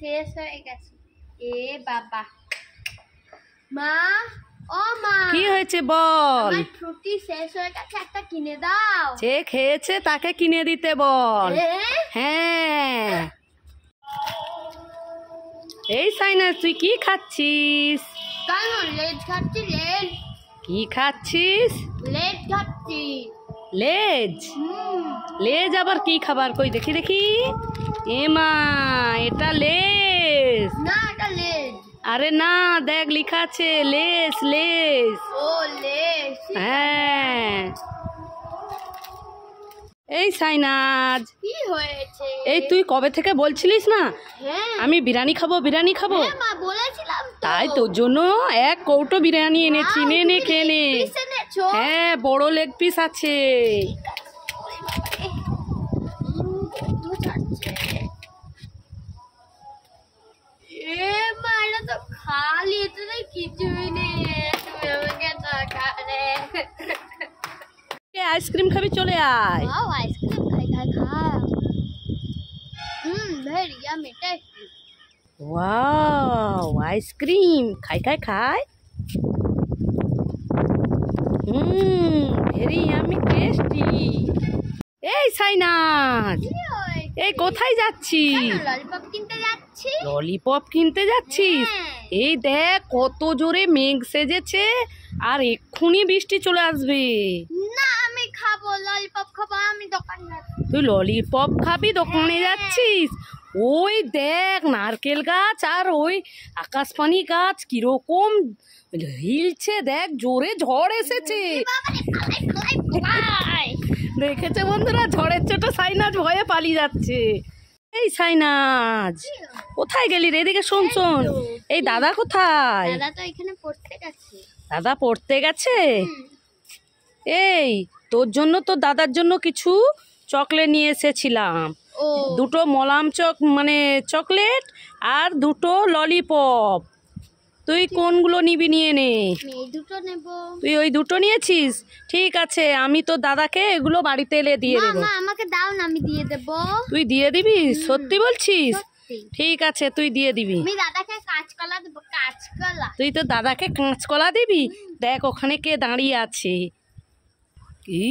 শেষ হয়ে গেছে। এ বাবা, মা ও মা, কি হয়েছে বল? আমার ফ্রুটি শেষ হয়ে গেছে, একটা কিনে দাও। যে খেয়েছে তাকে কিনে দিতে বল। হ্যাঁ, এই সাইনাস তুই কি খাচ্ছিস? কেন লেজ খাচ্ছি? লেজ কি খাচ্ছিস? লেজ খাচ্ছি। লেজ? লেজ আবার কি খাবার? কই দেখি দেখি। এ মা, এটা লেজ না, এটা লেজ। আরে না, দেখ লেখা আছে লেস লেস। ও লেজ। হ্যাঁ, এই সাইনাজ কি হয়েছে? এই তুই কবে থেকে বলছিলিস না হ্যাঁ আমি বিরিয়ানি খাবো বিরিয়ানি খাবো? হ্যাঁ মা, বলেছিলাম তো। তাই তোর জন্য এক কৌটো বিরিয়ানি এনেছি, নে নে খেয়ে নে। পিস এনেছো? হ্যাঁ, বড় লেগ পিস আছে। এ মা, এটা তো খালি, এটাতে কিছুই নেই। তুমি আমাকে টাকা দে। আইসক্রিম খাবি? চলে আয়। वाओ, आइसक्रीम खाई खाई खा। Very yummy tasty. Wow, ice cream খাই খাই খাই। Very yummy tasty. এই সাইনাজ, এই কোথায় যাচ্ছিস? ললিপপ কিনতে যাচ্ছি। ললিপপ কিনতে যাচ্ছিস? হ্যাঁ। এই দেখ কত জোরে মেঘ সেজেছে, আর এক্ষুনি বৃষ্টি চলে আসবে। না, আমি খাবো ললিপপ খাবো, আমি দোকানে যাচ্ছি। তুই ললিপপ খাবি, দোকানে যাচ্ছিস? ওই দেখ নারকেল গাছ আর ওই আকাশপানি গাছ কিরকম হিলছে, দেখ জোরে ঝড় এসেছে। দেখেছে বন্ধুরা, ঝড়ের চোটে সাইনাজ ভয়ে পালিয়ে যাচ্ছে। এই সাইনাজ কোথায় গেলি রে? এদিকে শোন শোন, এই দাদা কোথায়? দাদা তো এখানে পড়তে গেছে। দাদা পড়তে গেছে? এই তোর জন্য, তোর দাদার জন্য কিছু চকলেট নিয়ে এসেছিলাম। ও, দুটো মলাম চকলেট আর দুটো ললিপপ। তুই কোনগুলো নিবি নিয়ে নে। আমি এই দুটো নেব। তুই ওই দুটো নিয়েছিস? ঠিক আছে, আমি তো দাদাকে এগুলো বাড়িতে এলে দিয়ে দেবো। মা, আমাকে দাও না, আমি দিয়ে দেব। তুই দিয়ে দিবি? সত্যি বলছিস? সত্যি। ঠিক আছে, তুই দিয়ে দিবি। আমি দাদাকে কাঁচকলা দেব, কাঁচকলা। তুই তো দাদাকে কাঁচকলা দিবি? দেখ ওখানে কে দাঁড়িয়ে আছে। কি?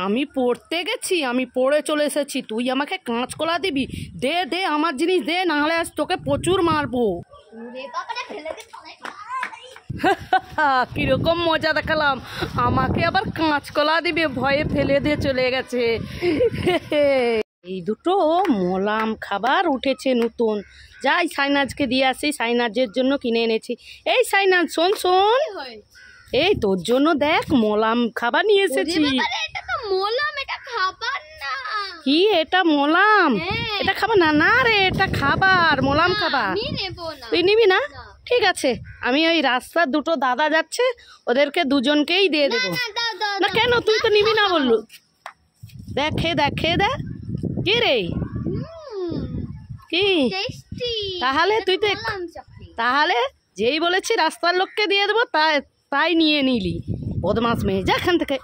আমি পড়তে গেছি, আমি পড়ে চলে এসেছি, তুই আমাকে কাঁচকলা দিবি? দে দে আমার জিনিস দে, নাহলে আজ তোকে প্রচুর মারবো। ওরে বাবারে, ফেলে দে তলায়। কিরকম মজা দেখালাম, আমাকে আবার কাঁচকলা দিবে, ভয়ে ফেলে দিয়ে চলে গেছে। এই দুটো মলাম খাবার উঠেছে নতুন, যাই সাইনাজকে দিয়ে আসি, সাইনাজের জন্য কিনে এনেছি। এই সাইনাজ শোন শোন, এই তোর জন্য দেখ মলাম খাবার নিয়ে এসেছি। ওরে বাবারে, এটা তো মলাম, এটা খাবার না। কি এটা মলাম? হ্যাঁ। এটা খাবার না? না রে, এটা খাবার, মলাম খাবার। আমি নেব না। তুই নিবি না? না। ঠিক আছে, আমি ওই রাস্তার দুটো দাদা যাচ্ছে, ওদেরকে দুজনকেই দিয়ে দেবো। না, দাও দাও না দাও। কেন, তুই তো নিবি না বললু। দেখ খেয়ে দেখ, খেয়ে দেখ। কি রে? কি? টেস্টি। তাহলে তুই তো মলাম চকলেট। তাহলে যেই বলেছি রাস্তার লোককে দিয়ে দেবো, তাই তাই নিয়ে নিলি। বদমাস মেয়ে, যা এখান থেকে।